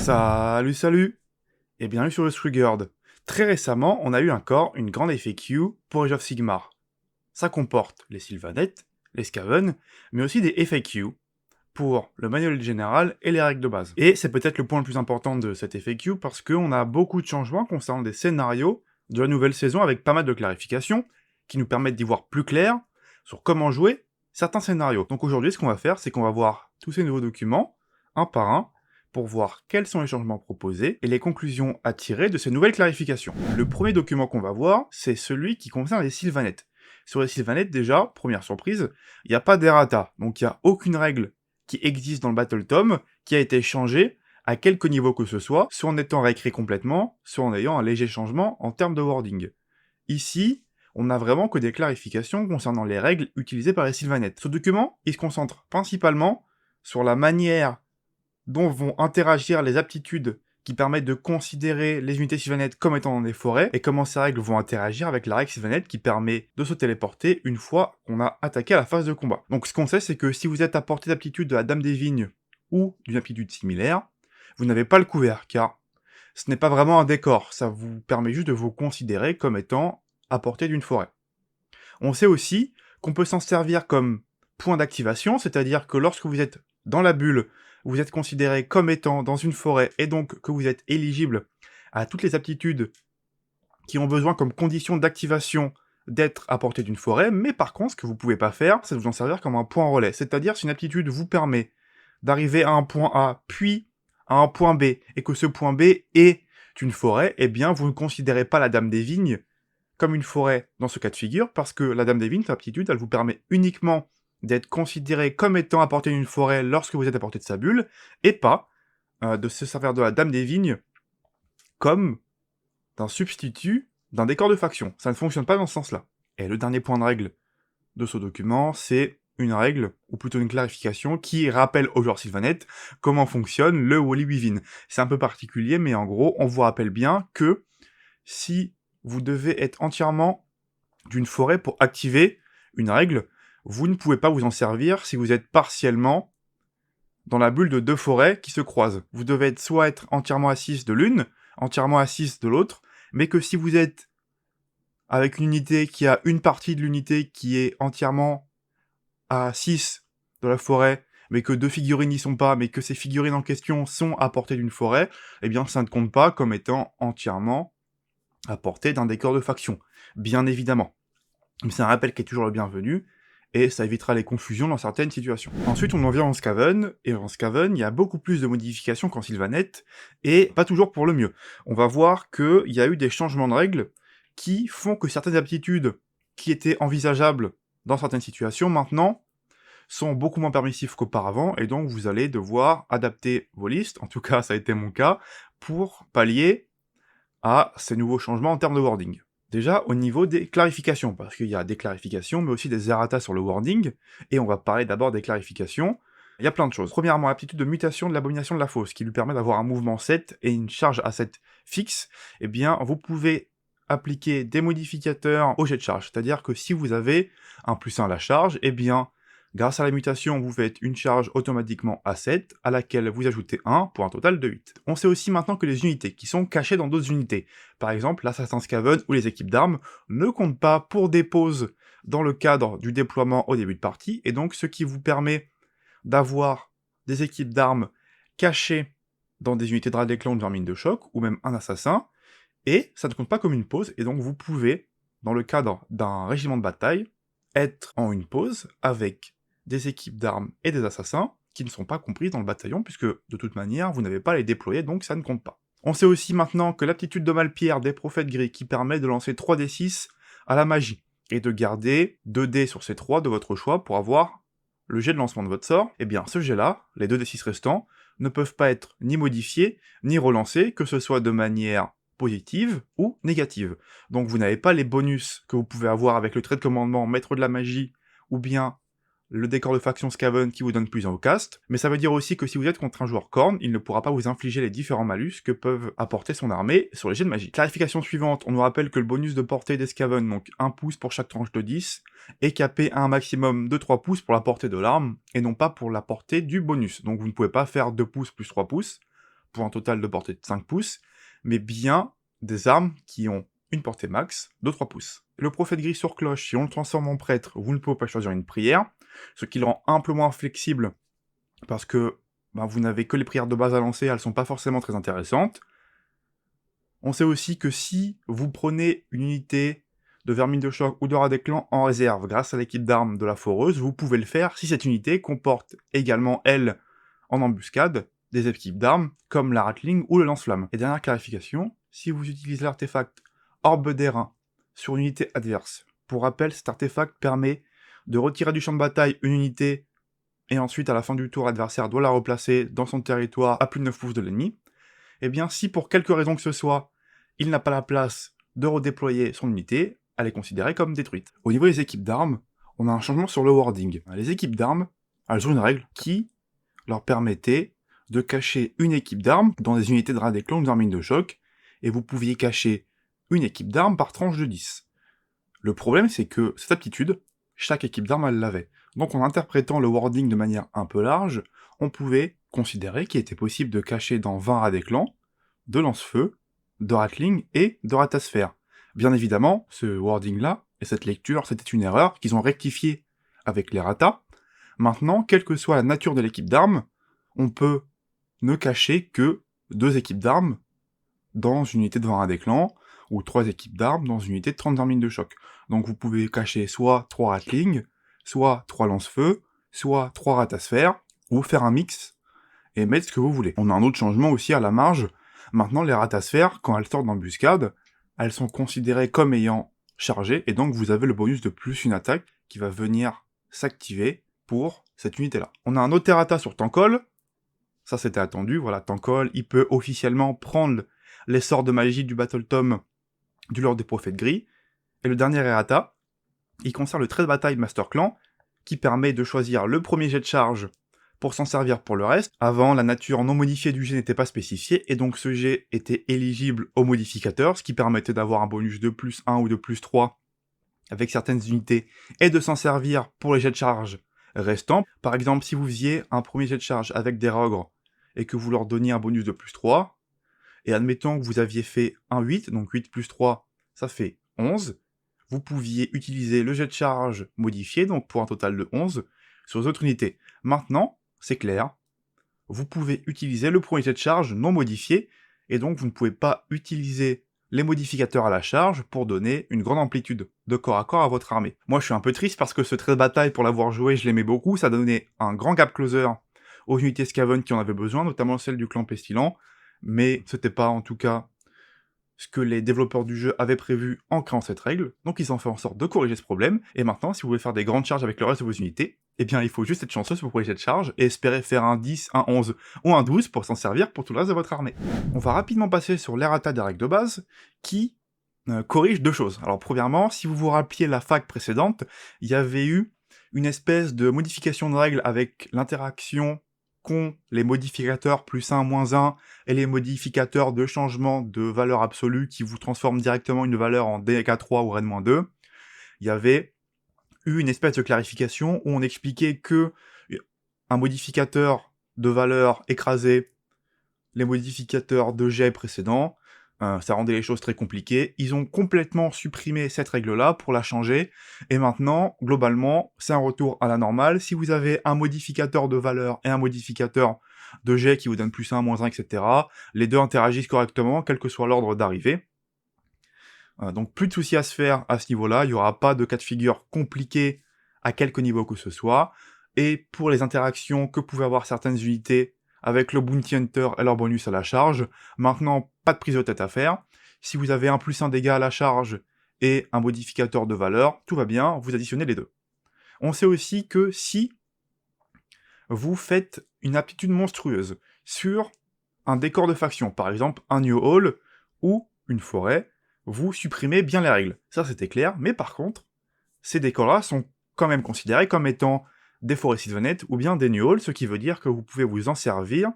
Salut, salut et bienvenue sur le Triggered. Très récemment, on a eu encore une grande FAQ pour Age of Sigmar. Ça comporte les Sylvanettes, les Skaven, mais aussi des FAQ pour le manuel général et les règles de base. Et c'est peut-être le point le plus important de cette FAQ parce qu'on a beaucoup de changements concernant des scénarios de la nouvelle saison avec pas mal de clarifications qui nous permettent d'y voir plus clair sur comment jouer certains scénarios. Donc aujourd'hui, ce qu'on va faire, c'est qu'on va voir tous ces nouveaux documents, un par un, pour voir quels sont les changements proposés et les conclusions à tirer de ces nouvelles clarifications. Le premier document qu'on va voir, c'est celui qui concerne les Sylvanettes. Sur les Sylvanettes, déjà, première surprise, il n'y a pas d'errata, donc il n'y a aucune règle qui existe dans le Battle Tome qui a été changée à quelque niveau que ce soit en étant réécrit complètement, soit en ayant un léger changement en termes de wording. Ici, on n'a vraiment que des clarifications concernant les règles utilisées par les Sylvanettes. Ce document, il se concentre principalement sur la manière dont vont interagir les aptitudes qui permettent de considérer les unités Sylvanettes comme étant dans des forêts, et comment ces règles vont interagir avec la règle Sylvanette qui permet de se téléporter une fois qu'on a attaqué à la phase de combat. Donc ce qu'on sait, c'est que si vous êtes à portée d'aptitude de la Dame des Vignes, ou d'une aptitude similaire, vous n'avez pas le couvert, car ce n'est pas vraiment un décor, ça vous permet juste de vous considérer comme étant à portée d'une forêt. On sait aussi qu'on peut s'en servir comme point d'activation, c'est-à-dire que lorsque vous êtes dans la bulle, vous êtes considéré comme étant dans une forêt, et donc que vous êtes éligible à toutes les aptitudes qui ont besoin comme condition d'activation d'être à portée d'une forêt, mais par contre, ce que vous pouvez pas faire, c'est de vous en servir comme un point relais. C'est-à-dire, si une aptitude vous permet d'arriver à un point A, puis à un point B, et que ce point B est une forêt, eh bien, vous ne considérez pas la Dame des Vignes comme une forêt dans ce cas de figure, parce que la Dame des Vignes, cette aptitude, elle vous permet uniquement d'être considéré comme étant à portée d'une forêt lorsque vous êtes à portée de sa bulle, et pas de se servir de la Dame des Vignes comme d'un substitut d'un décor de faction. Ça ne fonctionne pas dans ce sens-là. Et le dernier point de règle de ce document, c'est une règle, ou plutôt une clarification, qui rappelle aux joueurs Sylvanette comment fonctionne le Wally Within. C'est un peu particulier, mais en gros, on vous rappelle bien que si vous devez être entièrement d'une forêt pour activer une règle, vous ne pouvez pas vous en servir si vous êtes partiellement dans la bulle de deux forêts qui se croisent. Vous devez soit être entièrement à 6 de l'une, entièrement à 6 de l'autre, mais que si vous êtes avec une unité qui a une partie de l'unité qui est entièrement à 6 de la forêt, mais que deux figurines n'y sont pas, mais que ces figurines en question sont à portée d'une forêt, eh bien ça ne compte pas comme étant entièrement à portée d'un décor de faction. Bien évidemment. Mais c'est un rappel qui est toujours le bienvenu, et ça évitera les confusions dans certaines situations. Ensuite, on en vient en Skaven, et en Skaven, il y a beaucoup plus de modifications qu'en Sylvanette, et pas toujours pour le mieux. On va voir qu'il y a eu des changements de règles qui font que certaines aptitudes qui étaient envisageables dans certaines situations, maintenant, sont beaucoup moins permissifs qu'auparavant, et donc vous allez devoir adapter vos listes, en tout cas ça a été mon cas, pour pallier à ces nouveaux changements en termes de wording. Déjà, au niveau des clarifications, parce qu'il y a des clarifications, mais aussi des errata sur le wording, et on va parler d'abord des clarifications. Il y a plein de choses. Premièrement, l'aptitude de mutation de l'abomination de la fosse, qui lui permet d'avoir un mouvement 7 et une charge à 7 fixe, eh bien, vous pouvez appliquer des modificateurs au jet de charge, c'est-à-dire que si vous avez un +1 à la charge, eh bien, grâce à la mutation, vous faites une charge automatiquement à 7, à laquelle vous ajoutez 1 pour un total de 8. On sait aussi maintenant que les unités qui sont cachées dans d'autres unités, par exemple l'Assassin Skaven ou les équipes d'armes, ne comptent pas pour des pauses dans le cadre du déploiement au début de partie, et donc ce qui vous permet d'avoir des équipes d'armes cachées dans des unités de Radeclan ou de Vermine de Choc, ou même un assassin, et ça ne compte pas comme une pause, et donc vous pouvez, dans le cadre d'un régiment de bataille, être en une pause avec des équipes d'armes et des assassins qui ne sont pas comprises dans le bataillon, puisque de toute manière, vous n'avez pas à les déployer, donc ça ne compte pas. On sait aussi maintenant que l'aptitude de Malpierre des prophètes gris qui permet de lancer 3d6 à la magie, et de garder 2d sur ces 3 de votre choix pour avoir le jet de lancement de votre sort, eh bien ce jet-là, les 2d6 restants, ne peuvent pas être ni modifiés, ni relancés, que ce soit de manière positive ou négative. Donc vous n'avez pas les bonus que vous pouvez avoir avec le trait de commandement Maître de la Magie, ou bien le décor de faction Skaven qui vous donne plus au cast, mais ça veut dire aussi que si vous êtes contre un joueur Khorne, il ne pourra pas vous infliger les différents malus que peuvent apporter son armée sur les jets de magie. Clarification suivante, on nous rappelle que le bonus de portée des Skaven, donc 1 pouce pour chaque tranche de 10, est capé à un maximum de 3 pouces pour la portée de l'arme, et non pas pour la portée du bonus. Donc vous ne pouvez pas faire 2 pouces plus 3 pouces, pour un total de portée de 5 pouces, mais bien des armes qui ont une portée max de 3 pouces. Le prophète gris sur cloche, si on le transforme en prêtre, vous ne pouvez pas choisir une prière, ce qui le rend un peu moins flexible, parce que vous n'avez que les prières de base à lancer, elles sont pas forcément très intéressantes. On sait aussi que si vous prenez une unité de vermine de choc ou de rat des clans en réserve grâce à l'équipe d'armes de la foreuse, vous pouvez le faire si cette unité comporte également, elle, en embuscade, des équipes d'armes comme la Ratling ou le lance-flamme. Et dernière clarification, si vous utilisez l'artefact Orbe d'airain sur une unité adverse, pour rappel, cet artefact permet de retirer du champ de bataille une unité et ensuite à la fin du tour, l'adversaire doit la replacer dans son territoire à plus de 9 pouces de l'ennemi. Eh bien, si pour quelque raison que ce soit, il n'a pas la place de redéployer son unité, elle est considérée comme détruite. Au niveau des équipes d'armes, on a un changement sur le wording. Les équipes d'armes, elles ont une règle qui leur permettait de cacher une équipe d'armes dans des unités de radéclans ou de vermine de choc, et vous pouviez cacher une équipe d'armes par tranche de 10. Le problème, c'est que cette aptitude, chaque équipe d'armes, elle l'avait. Donc en interprétant le wording de manière un peu large, on pouvait considérer qu'il était possible de cacher dans 20 radéclans de lance-feu, de ratling et de ratasphère. Bien évidemment, ce wording-là, et cette lecture, c'était une erreur qu'ils ont rectifiée avec les ratas. Maintenant, quelle que soit la nature de l'équipe d'armes, on peut ne cacher que 2 équipes d'armes dans une unité de 20 radéclans, ou 3 équipes d'armes dans une unité de 30 vermines de choc. Donc vous pouvez cacher soit 3 ratling, soit 3 lance-feu, soit 3 ratasphères, ou faire un mix, et mettre ce que vous voulez. On a un autre changement aussi à la marge. Maintenant, les ratasphères, quand elles sortent d'embuscade, elles sont considérées comme ayant chargé, et donc vous avez le bonus de plus une attaque qui va venir s'activer pour cette unité-là. On a un autre errata sur Tankol. Ça c'était attendu, voilà, Tankol, il peut officiellement prendre les sorts de magie du Battle Tome du Lord des Prophètes Gris. Et le dernier errata, il concerne le trait de bataille Master Clan, qui permet de choisir le premier jet de charge pour s'en servir pour le reste. Avant, la nature non modifiée du jet n'était pas spécifiée, et donc ce jet était éligible au modificateur, ce qui permettait d'avoir un bonus de plus 1 ou de plus 3 avec certaines unités, et de s'en servir pour les jets de charge restants. Par exemple, si vous faisiez un premier jet de charge avec des rogres, et que vous leur donniez un bonus de plus 3, et admettons que vous aviez fait un 8, donc 8 plus 3, ça fait 11, vous pouviez utiliser le jet de charge modifié, donc pour un total de 11, sur les autres unités. Maintenant, c'est clair, vous pouvez utiliser le premier jet de charge non modifié, et donc vous ne pouvez pas utiliser les modificateurs à la charge pour donner une grande amplitude de corps à corps à votre armée. Moi je suis un peu triste parce que ce trait de bataille, pour l'avoir joué, je l'aimais beaucoup, ça donnait un grand gap closer aux unités Skaven qui en avaient besoin, notamment celles du clan Pestilent, mais c'était pas en tout cas ce que les développeurs du jeu avaient prévu en créant cette règle, donc ils ont fait en sorte de corriger ce problème, et maintenant si vous voulez faire des grandes charges avec le reste de vos unités, eh bien il faut juste être chanceux pour les jets de charge, et espérer faire un 10, un 11 ou un 12 pour s'en servir pour tout le reste de votre armée. On va rapidement passer sur l'errata des règles de base, qui corrige 2 choses. Alors premièrement, si vous vous rappeliez la fac précédente, il y avait eu une espèce de modification de règle avec l'interaction qu'ont les modificateurs plus 1, moins 1, et les modificateurs de changement de valeur absolue qui vous transforment directement une valeur en DK3 ou Ren-2. Il y avait eu une espèce de clarification où on expliquait que un modificateur de valeur écrasait les modificateurs de jet précédents, ça rendait les choses très compliquées. Ils ont complètement supprimé cette règle-là pour la changer, et maintenant, globalement, c'est un retour à la normale. Si vous avez un modificateur de valeur et un modificateur de jet qui vous donne plus 1, moins 1, etc., les deux interagissent correctement, quel que soit l'ordre d'arrivée. Donc plus de soucis à se faire à ce niveau-là, il n'y aura pas de cas de figure compliqués à quelque niveau que ce soit, et pour les interactions que pouvaient avoir certaines unités avec le Bounty Hunter et leur bonus à la charge, maintenant, pas de prise de tête à faire. Si vous avez un plus 1 dégâts à la charge et un modificateur de valeur, tout va bien, vous additionnez les deux. On sait aussi que si vous faites une aptitude monstrueuse sur un décor de faction, par exemple un New Hall ou une forêt, vous supprimez bien les règles. Ça c'était clair, mais par contre, ces décors-là sont quand même considérés comme étant des forêts sylvanettes ou bien des New Halls, ce qui veut dire que vous pouvez vous en servir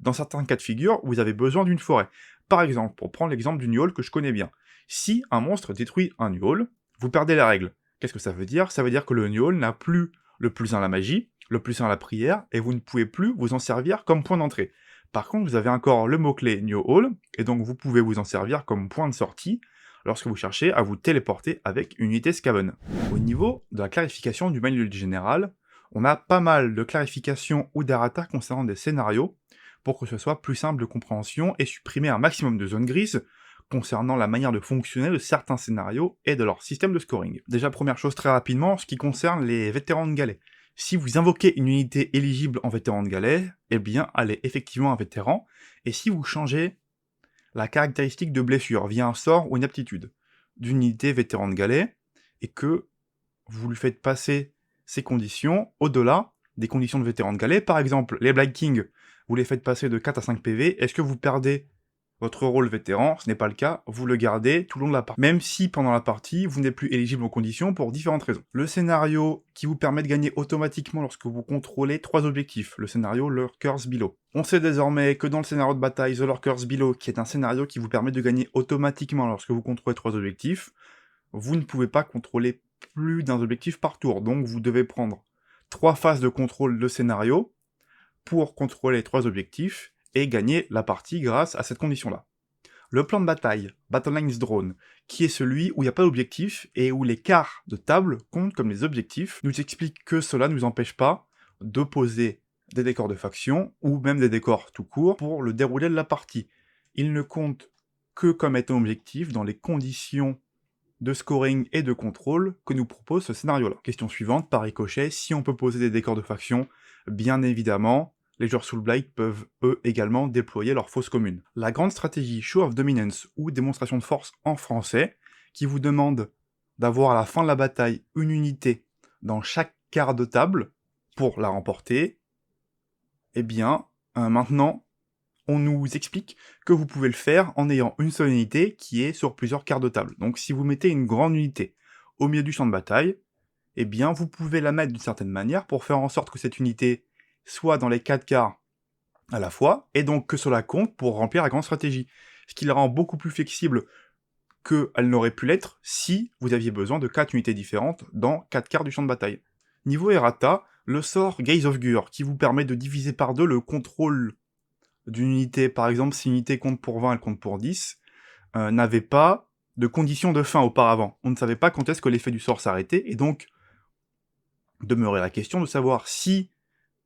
dans certains cas de figure où vous avez besoin d'une forêt. Par exemple, pour prendre l'exemple du New Hall que je connais bien, si un monstre détruit un New Hall, vous perdez la règle. Qu'est-ce que ça veut dire? Ça veut dire que le New Hall n'a plus le plus 1 à la magie, le plus 1 à la prière, et vous ne pouvez plus vous en servir comme point d'entrée. Par contre, vous avez encore le mot-clé New Hall, et donc vous pouvez vous en servir comme point de sortie lorsque vous cherchez à vous téléporter avec une unité Skaven. Au niveau de la clarification du manuel général, on a pas mal de clarifications ou d'errata concernant des scénarios, pour que ce soit plus simple de compréhension et supprimer un maximum de zones grises concernant la manière de fonctionner de certains scénarios et de leur système de scoring. Déjà, première chose très rapidement, en ce qui concerne les vétérans de galets. Si vous invoquez une unité éligible en vétéran de galet, eh bien, elle est effectivement un vétéran, et si vous changez la caractéristique de blessure via un sort ou une aptitude d'une unité vétéran de galet, et que vous lui faites passer ces conditions au-delà des conditions de vétéran de galet, par exemple, les Blight King, vous les faites passer de 4 à 5 PV, est-ce que vous perdez votre rôle vétéran? Ce n'est pas le cas, vous le gardez tout le long de la partie. Même si pendant la partie, vous n'êtes plus éligible aux conditions pour différentes raisons. Le scénario qui vous permet de gagner automatiquement lorsque vous contrôlez 3 objectifs, le scénario Lurkers Below. On sait désormais que dans le scénario de bataille The Lurkers Below, qui est un scénario qui vous permet de gagner automatiquement lorsque vous contrôlez 3 objectifs, vous ne pouvez pas contrôler plus d'un objectif par tour, donc vous devez prendre 3 phases de contrôle de scénario pour contrôler 3 objectifs, et gagner la partie grâce à cette condition-là. Le plan de bataille, Battle Lines Drone, qui est celui où il n'y a pas d'objectif et où les quarts de table comptent comme les objectifs, nous explique que cela ne nous empêche pas de poser des décors de faction, ou même des décors tout court, pour le déroulé de la partie. Il ne compte que comme étant objectif dans les conditions de scoring et de contrôle que nous propose ce scénario-là. Question suivante, par ricochet, si on peut poser des décors de faction, bien évidemment, les joueurs Soulblight peuvent eux également déployer leur fosse commune. La grande stratégie Show of Dominance ou démonstration de force en français, qui vous demande d'avoir à la fin de la bataille une unité dans chaque quart de table pour la remporter, eh bien, maintenant, on nous explique que vous pouvez le faire en ayant une seule unité qui est sur plusieurs quarts de table. Donc si vous mettez une grande unité au milieu du champ de bataille, eh bien vous pouvez la mettre d'une certaine manière pour faire en sorte que cette unité soit dans les 4 quarts à la fois, et donc que cela compte pour remplir la grande stratégie. Ce qui la rend beaucoup plus flexible qu'elle n'aurait pu l'être si vous aviez besoin de 4 unités différentes dans 4 quarts du champ de bataille. Niveau errata, le sort Gaze of Gur, qui vous permet de diviser par 2 le contrôle d'une unité, par exemple si une unité compte pour 20, elle compte pour 10, n'avait pas de condition de fin auparavant. On ne savait pas quand est-ce que l'effet du sort s'arrêtait, et donc demeurait la question de savoir si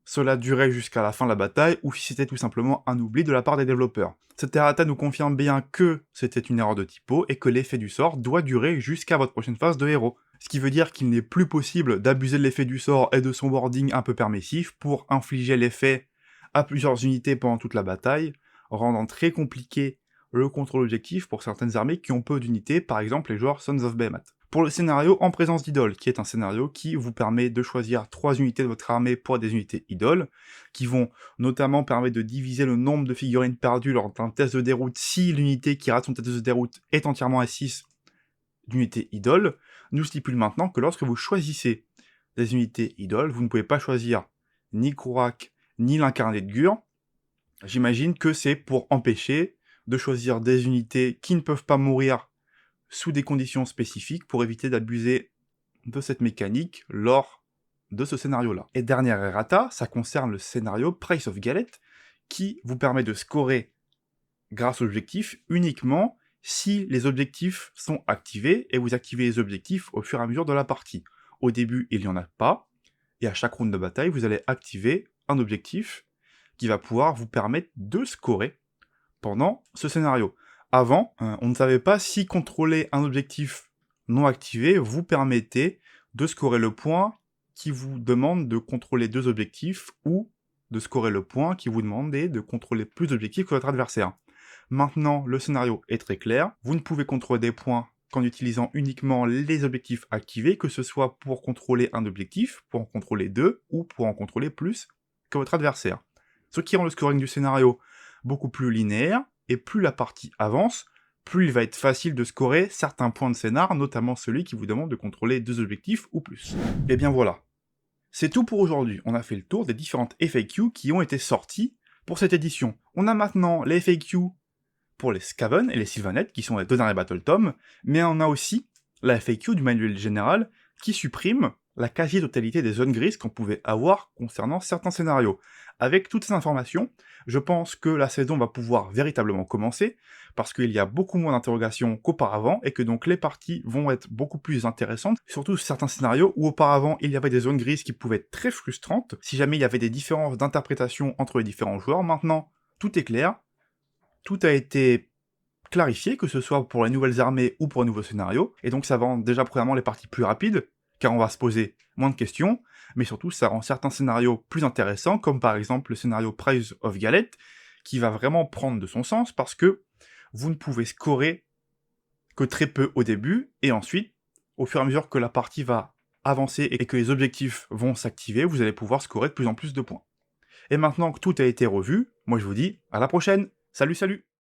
cela durait jusqu'à la fin de la bataille, ou si c'était tout simplement un oubli de la part des développeurs. Cette errata nous confirme bien que c'était une erreur de typo, et que l'effet du sort doit durer jusqu'à votre prochaine phase de héros. Ce qui veut dire qu'il n'est plus possible d'abuser de l'effet du sort et de son wording un peu permissif pour infliger l'effet à plusieurs unités pendant toute la bataille, rendant très compliqué le contrôle objectif pour certaines armées qui ont peu d'unités, par exemple les joueurs Sons of Behemoth. Pour le scénario En présence d'idoles, qui est un scénario qui vous permet de choisir 3 unités de votre armée pour des unités idoles, qui vont notamment permettre de diviser le nombre de figurines perdues lors d'un test de déroute si l'unité qui rate son test de déroute est entièrement à 6 d'unités idoles, nous stipule maintenant que lorsque vous choisissez des unités idoles, vous ne pouvez pas choisir ni Kruak, ni l'incarné de Gur. J'imagine que c'est pour empêcher de choisir des unités qui ne peuvent pas mourir sous des conditions spécifiques pour éviter d'abuser de cette mécanique lors de ce scénario-là. Et dernière errata, ça concerne le scénario Price of Galette, qui vous permet de scorer grâce aux objectifs uniquement si les objectifs sont activés, et vous activez les objectifs au fur et à mesure de la partie. Au début, il n'y en a pas, et à chaque round de bataille, vous allez activer un objectif qui va pouvoir vous permettre de scorer pendant ce scénario. Avant, on ne savait pas si contrôler un objectif non activé vous permettait de scorer le point qui vous demande de contrôler 2 objectifs, ou de scorer le point qui vous demandait de contrôler plus d'objectifs que votre adversaire. Maintenant, le scénario est très clair, vous ne pouvez contrôler des points qu'en utilisant uniquement les objectifs activés, que ce soit pour contrôler un objectif, pour en contrôler 2, ou pour en contrôler plus que votre adversaire. Ce qui rend le scoring du scénario beaucoup plus linéaire, et plus la partie avance, plus il va être facile de scorer certains points de scénar, notamment celui qui vous demande de contrôler 2 objectifs ou plus. Et bien voilà. C'est tout pour aujourd'hui, on a fait le tour des différentes FAQ qui ont été sorties pour cette édition. On a maintenant les FAQ pour les Skaven et les Sylvaneth, qui sont les 2 derniers Battle Tomes, mais on a aussi la FAQ du manuel général qui supprime la quasi-totalité des zones grises qu'on pouvait avoir concernant certains scénarios. Avec toutes ces informations, je pense que la saison va pouvoir véritablement commencer, parce qu'il y a beaucoup moins d'interrogations qu'auparavant, et que donc les parties vont être beaucoup plus intéressantes, surtout certains scénarios où auparavant il y avait des zones grises qui pouvaient être très frustrantes, si jamais il y avait des différences d'interprétation entre les différents joueurs. Maintenant, tout est clair, tout a été clarifié, que ce soit pour les nouvelles armées ou pour un nouveau scénario, et donc ça rend déjà premièrement les parties plus rapides, car on va se poser moins de questions, mais surtout ça rend certains scénarios plus intéressants, comme par exemple le scénario Prize of Galette, qui va vraiment prendre de son sens, parce que vous ne pouvez scorer que très peu au début, et ensuite, au fur et à mesure que la partie va avancer et que les objectifs vont s'activer, vous allez pouvoir scorer de plus en plus de points. Et maintenant que tout a été revu, moi je vous dis à la prochaine. Salut salut!